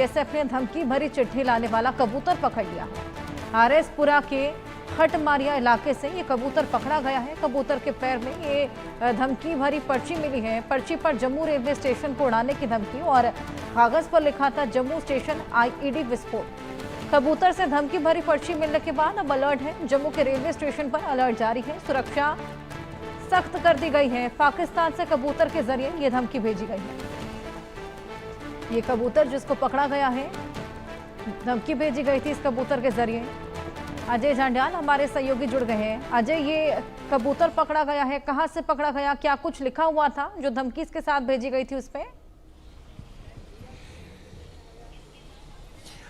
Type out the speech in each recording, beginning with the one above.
BSF ने धमकी भरी चिट्ठी लाने वाला कबूतर पकड़ लिया है। आरएसपुरा के खटमारिया इलाके से ये कबूतर पकड़ा गया है। कबूतर के पैर में ये धमकी भरी पर्ची मिली है। पर्ची पर जम्मू रेलवे स्टेशन को उड़ाने की धमकी और कागज पर लिखा था जम्मू स्टेशन आईईडी विस्फोट। कबूतर से धमकी भरी पर्ची मिलने के बाद अब अलर्ट है। जम्मू के रेलवे स्टेशन पर अलर्ट जारी है। सुरक्षा सख्त कर दी गई है। पाकिस्तान से कबूतर के जरिए ये धमकी भेजी गई है। ये कबूतर जिसको पकड़ा गया है, धमकी भेजी गई थी इस कबूतर के जरिए। अजय जांड्याल हमारे सहयोगी जुड़ गए हैं। अजय, ये कबूतर पकड़ा गया है, कहां से पकड़ा गया, क्या कुछ लिखा हुआ था जो धमकी इसके साथ भेजी गई थी उस पर?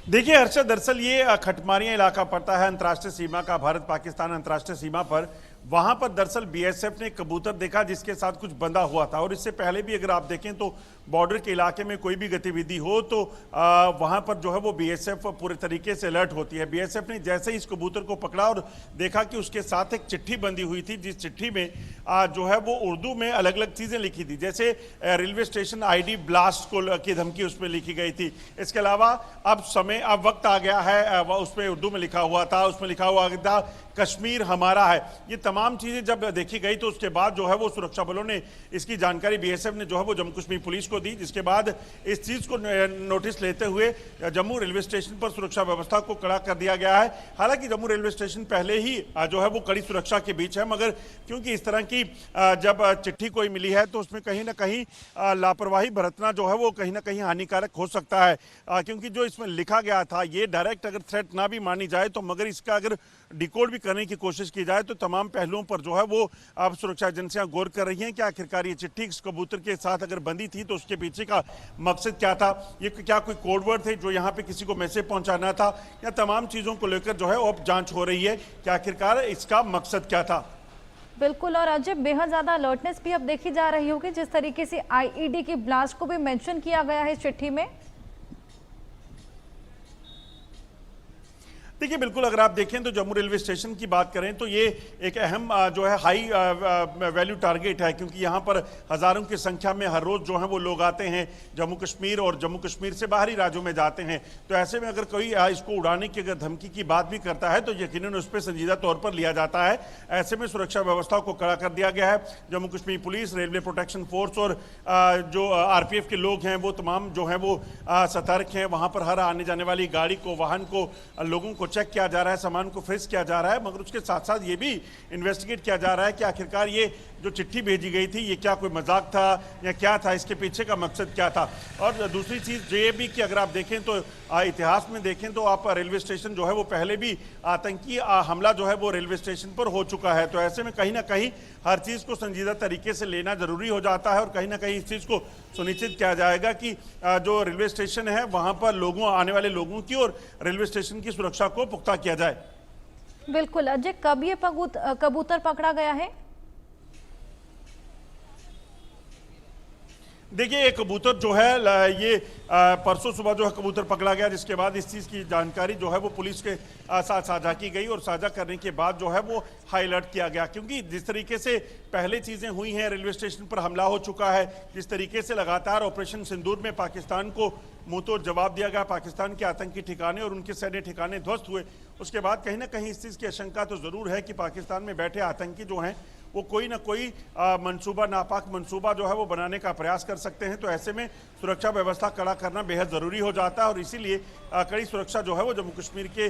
देखिए हर्षद, दरअसल ये खटमारिया इलाका पड़ता है अंतर्राष्ट्रीय सीमा का, भारत पाकिस्तान अंतर्राष्ट्रीय सीमा पर। वहां पर दरअसल बीएसएफ ने कबूतर देखा जिसके साथ कुछ बंधा हुआ था। और इससे पहले भी अगर आप देखें तो बॉर्डर के इलाके में कोई भी गतिविधि हो तो वहां पर जो है वो बीएसएफ पूरे तरीके से अलर्ट होती है। बीएसएफ ने जैसे ही इस कबूतर को पकड़ा और देखा कि उसके साथ एक चिट्ठी बंधी हुई थी, जिस चिट्ठी में जो है वो उर्दू में अलग अलग चीजें लिखी थी, जैसे रेलवे स्टेशन आईडी ब्लास्ट को की धमकी उसमें लिखी गई थी। इसके अलावा अब वक्त आ गया है, उसमें उर्दू में लिखा हुआ था, उसमें लिखा हुआ था कश्मीर हमारा है। ये तमाम चीजें जब देखी गई तो उसके बाद जो है वो सुरक्षा बलों ने इसकी जानकारी बीएसएफ ने जो है वो जम्मू कश्मीर पुलिस को दी, जिसके बाद इस चीज को नोटिस लेते हुए जम्मू रेलवे स्टेशन पर सुरक्षा व्यवस्था को कड़ा कर दिया गया है। हालांकि जम्मू रेलवे स्टेशन पहले ही जो है वो कड़ी सुरक्षा के बीच है, मगर क्योंकि इस तरह की जब चिट्ठी कोई मिली है तो उसमें कहीं ना कहीं लापरवाही बरतना जो है वो कहीं ना कहीं हानिकारक हो सकता है, क्योंकि जो इसमें लिखा गया था ये डायरेक्ट अगर थ्रेट ना भी मानी जाए तो मगर इसका अगर डिकोड भी करने की कोशिश की जाए तो तमाम पहलुओं पर जो है वो अब सुरक्षा एजेंसियां गौर कर रही हैं कि आखिरकार ये चिट्ठी इस कबूतर के साथ अगर बंधी थी तो उसके पीछे का मकसद क्या था। ये क्या कोई कोड वर्ड थे जो यहाँ पे किसी को मैसेज पहुंचाना था, या तमाम चीजों को लेकर जो है अब जांच हो रही है कि आखिरकार इसका मकसद क्या था। बिल्कुल, और अजय बेहद ज्यादा अलर्टनेस भी अब देखी जा रही होगी, जिस तरीके से आईईडी की ब्लास्ट को भी मेंशन किया गया है इस चिट्ठी में। देखिए बिल्कुल, अगर आप देखें तो जम्मू रेलवे स्टेशन की बात करें तो ये एक अहम जो है हाई वैल्यू टारगेट है, क्योंकि यहाँ पर हजारों की संख्या में हर रोज जो है वो लोग आते हैं जम्मू कश्मीर, और जम्मू कश्मीर से बाहरी राज्यों में जाते हैं। तो ऐसे में अगर कोई इसको उड़ाने की अगर धमकी की बात भी करता है तो यकीनन उस पर संजीदा तौर पर लिया जाता है। ऐसे में सुरक्षा व्यवस्था को कड़ा कर दिया गया है। Jammu Kashmir police, railway protection force और जो आरपीएफ के लोग हैं वो तमाम जो है वो सतर्क हैं। वहाँ पर हर आने जाने वाली गाड़ी को, वाहन को, लोगों को चेक किया जा रहा है, सामान को फ्रीज किया जा रहा है, मगर उसके साथ साथ ये भी इन्वेस्टिगेट किया जा रहा है कि आखिरकार ये जो चिट्ठी भेजी गई थी ये क्या कोई मजाक था या क्या था, इसके पीछे का मकसद क्या था। और दूसरी चीज ये भी कि अगर आप देखें तो इतिहास में देखें तो आप रेलवे स्टेशन जो है वो पहले भी आतंकी हमला जो है वो रेलवे स्टेशन पर हो चुका है। तो ऐसे में कहीं ना कहीं हर चीज को संजीदा तरीके से लेना जरूरी हो जाता है, और कहीं ना कहीं इस चीज को सुनिश्चित किया जाएगा कि जो रेलवे स्टेशन है वहां पर लोगों, आने वाले लोगों की और रेलवे स्टेशन की सुरक्षा को पुख्ता किया जाए। बिल्कुल अजय, कब ये कबूतर पकड़ा गया है? देखिए एक कबूतर जो है ये परसों सुबह जो है कबूतर पकड़ा गया, जिसके बाद इस चीज़ की जानकारी जो है वो पुलिस के साथ साझा की गई, और साझा करने के बाद जो है वो हाई अलर्ट किया गया। क्योंकि जिस तरीके से पहले चीज़ें हुई हैं, रेलवे स्टेशन पर हमला हो चुका है, जिस तरीके से लगातार ऑपरेशन सिंदूर में पाकिस्तान को मुंह तोड़ जवाब दिया गया, पाकिस्तान के आतंकी ठिकाने और उनके सैन्य ठिकाने ध्वस्त हुए, उसके बाद कहीं ना कहीं इस चीज़ की आशंका तो ज़रूर है कि पाकिस्तान में बैठे आतंकी जो हैं वो कोई ना कोई मंसूबा, नापाक मंसूबा जो है वो बनाने का प्रयास कर सकते हैं। तो ऐसे में सुरक्षा व्यवस्था कड़ा करना बेहद ज़रूरी हो जाता है, और इसीलिए कड़ी सुरक्षा जो है वो जम्मू कश्मीर के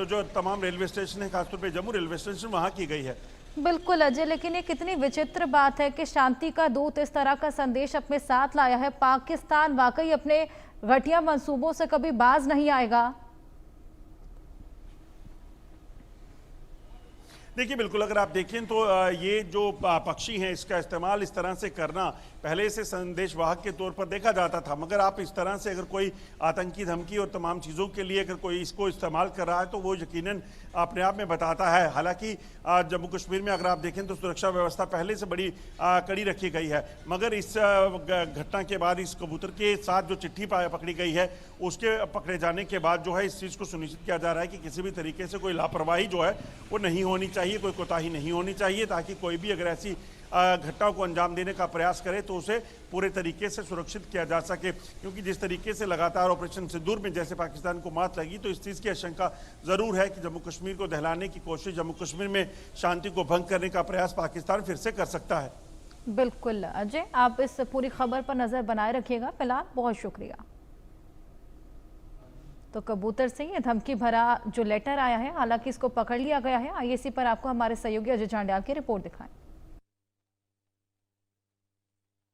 जो तमाम रेलवे स्टेशन है, खासतौर पर जम्मू रेलवे स्टेशन, वहाँ की गई है। बिल्कुल अजय, लेकिन ये कितनी विचित्र बात है कि शांति का दूत इस तरह का संदेश अपने साथ लाया है। पाकिस्तान वाकई अपने घटिया मंसूबों से कभी बाज नहीं आएगा। देखिए बिल्कुल, अगर आप देखें तो ये जो पक्षी हैं इसका इस्तेमाल इस तरह से करना पहले से संदेश वाहक के तौर पर देखा जाता था, मगर आप इस तरह से अगर कोई आतंकी धमकी और तमाम चीज़ों के लिए अगर कोई इसको इस्तेमाल कर रहा है तो वो यकीनन अपने आप में बताता है। हालांकि जम्मू कश्मीर में अगर आप देखें तो सुरक्षा व्यवस्था पहले से बड़ी कड़ी रखी गई है, मगर इस घटना के बाद इस कबूतर के साथ जो चिट्ठी पकड़ी गई है उसके पकड़े जाने के बाद जो है इस चीज़ को सुनिश्चित किया जा रहा है कि किसी भी तरीके से कोई लापरवाही जो है वो नहीं होनी चाहिए, कोई कोताही नहीं होनी चाहिए, ताकि कोई भी अगर ऐसी घटनाओं को अंजाम देने का प्रयास करे तो उसे पूरे तरीके से सुरक्षित किया जा सके, क्योंकि जिस तरीके से लगातार ऑपरेशन सिंदूर में जैसे पाकिस्तान को मात लगी तो इस चीज़ की आशंका ज़रूर है कि जम्मू कश्मीर को दहलाने की कोशिश, जम्मू कश्मीर में शांति को भंग करने का प्रयास पाकिस्तान फिर से कर सकता है। बिल्कुल अजय, आप इस पूरी खबर पर नजर बनाए रखिएगा। फिलहाल बहुत शुक्रिया। तो कबूतर से ये धमकी भरा जो लेटर आया है, हालांकि इसको पकड़ लिया गया है। आइए इसी पर आपको हमारे सहयोगी अजय चांडियाल की रिपोर्ट दिखाएं।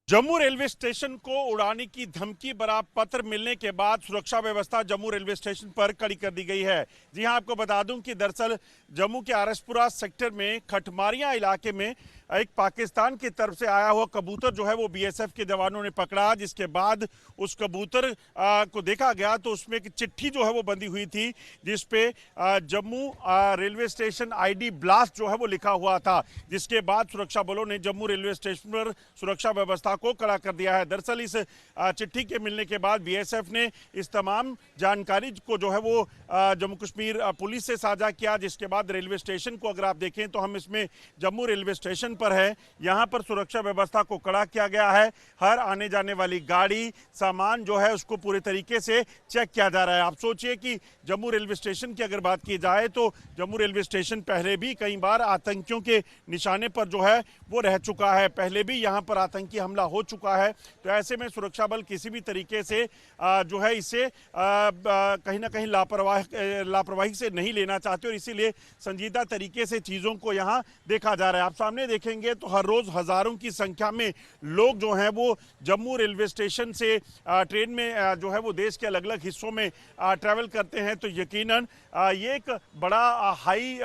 जम्मू रेलवे स्टेशन को उड़ाने की धमकी भरा पत्र मिलने के बाद सुरक्षा व्यवस्था जम्मू रेलवे स्टेशन पर कड़ी कर दी गई है। जी हां, आपको बता दूं कि दरअसल जम्मू के आरएसपुरा सेक्टर में खटमारिया इलाके में एक पाकिस्तान की तरफ से आया हुआ कबूतर जो है वो बीएसएफ के जवानों ने पकड़ा, जिसके बाद उस कबूतर को देखा गया तो उसमें एक चिट्ठी जो है वो बंधी हुई थी जिसपे Jammu railway station ID blast जो है वो लिखा हुआ था, जिसके बाद सुरक्षा बलों ने जम्मू रेलवे स्टेशन पर सुरक्षा व्यवस्था को कड़ा कर दिया है। दरअसल इस चिट्ठी के मिलने के बाद बीएसएफ ने इस तमाम जानकारी को जो है वो जम्मू कश्मीर पुलिस से साझा किया, जिसके बाद रेलवे स्टेशन को अगर आप देखें तो हम इसमें जम्मू रेलवे स्टेशन पर है, यहां पर सुरक्षा व्यवस्था को कड़ा किया गया है। हर आने जाने वाली गाड़ी, सामान जो है उसको पूरे तरीके से चेक किया जा रहा है। आप सोचिए कि जम्मू रेलवे स्टेशन की अगर बात की जाए तो जम्मू रेलवे स्टेशन पहले भी कई बार आतंकियों के निशाने पर जो है वो रह चुका है, पहले भी यहां पर आतंकी हमला हो चुका है। तो ऐसे में सुरक्षा बल किसी भी तरीके से जो है इसे कहीं ना कहीं लापरवाही से नहीं लेना चाहते और इसीलिए संजीदा तरीके से चीज़ों को यहाँ देखा जा रहा है। आप सामने देखेंगे तो हर रोज़ हज़ारों की संख्या में लोग जो हैं वो जम्मू रेलवे स्टेशन से ट्रेन में जो है वो देश के अलग अलग हिस्सों में ट्रैवल करते हैं। तो यकीनन ये एक बड़ा हाई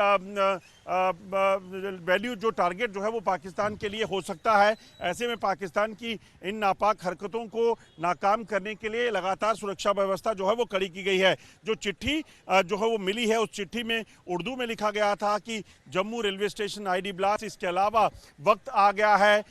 वैल्यू जो टारगेट जो है वो पाकिस्तान के लिए हो सकता है। ऐसे में पाकिस्तान की इन नापाक हरकतों को नाकाम करने के लिए लगातार सुरक्षा व्यवस्था जो है वो कड़ी की गई है। जो चिट्ठी जो है वो मिली है, उस चिट्ठी में उर्दू में लिखा गया था कि Jammu railway station ID blast, इसके अलावा वक्त आ गया है,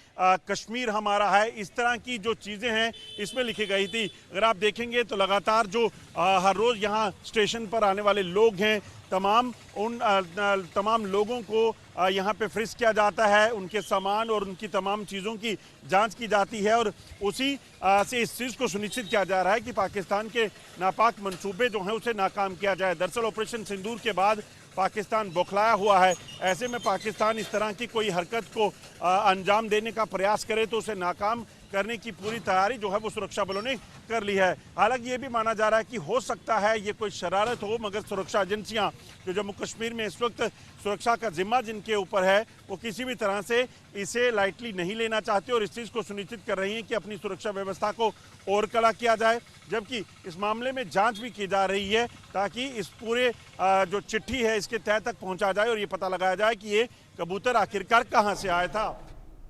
कश्मीर हमारा है, इस तरह की जो चीज़ें हैं इसमें लिखी गई थी। अगर आप देखेंगे तो लगातार जो हर रोज़ यहाँ स्टेशन पर आने वाले लोग हैं, तमाम लोगों को यहाँ पे फ्रिज किया जाता है, उनके सामान और उनकी तमाम चीज़ों की जांच की जाती है और उसी से इस चीज़ को सुनिश्चित किया जा रहा है कि पाकिस्तान के नापाक मंसूबे जो हैं उसे नाकाम किया जाए। दरअसल ऑपरेशन सिंदूर के बाद पाकिस्तान बौखलाया हुआ है। ऐसे में पाकिस्तान इस तरह की कोई हरकत को अंजाम देने का प्रयास करे तो उसे नाकाम करने की पूरी तैयारी जो है वो सुरक्षा बलों ने कर ली है। हालांकि ये भी माना जा रहा है कि हो सकता है ये कोई शरारत हो, मगर सुरक्षा एजेंसियां जो जम्मू कश्मीर में इस वक्त सुरक्षा का जिम्मा जिनके ऊपर है वो किसी भी तरह से इसे लाइटली नहीं लेना चाहते और इस चीज़ को सुनिश्चित कर रही हैं कि अपनी सुरक्षा व्यवस्था को और कड़ा किया जाए, जबकि इस मामले में जांच भी की जा रही है ताकि इस पूरे जो चिट्ठी है इसके तह तक पहुंचा जाए और ये पता लगाया जाए कि ये कबूतर आखिरकार कहां से आया था।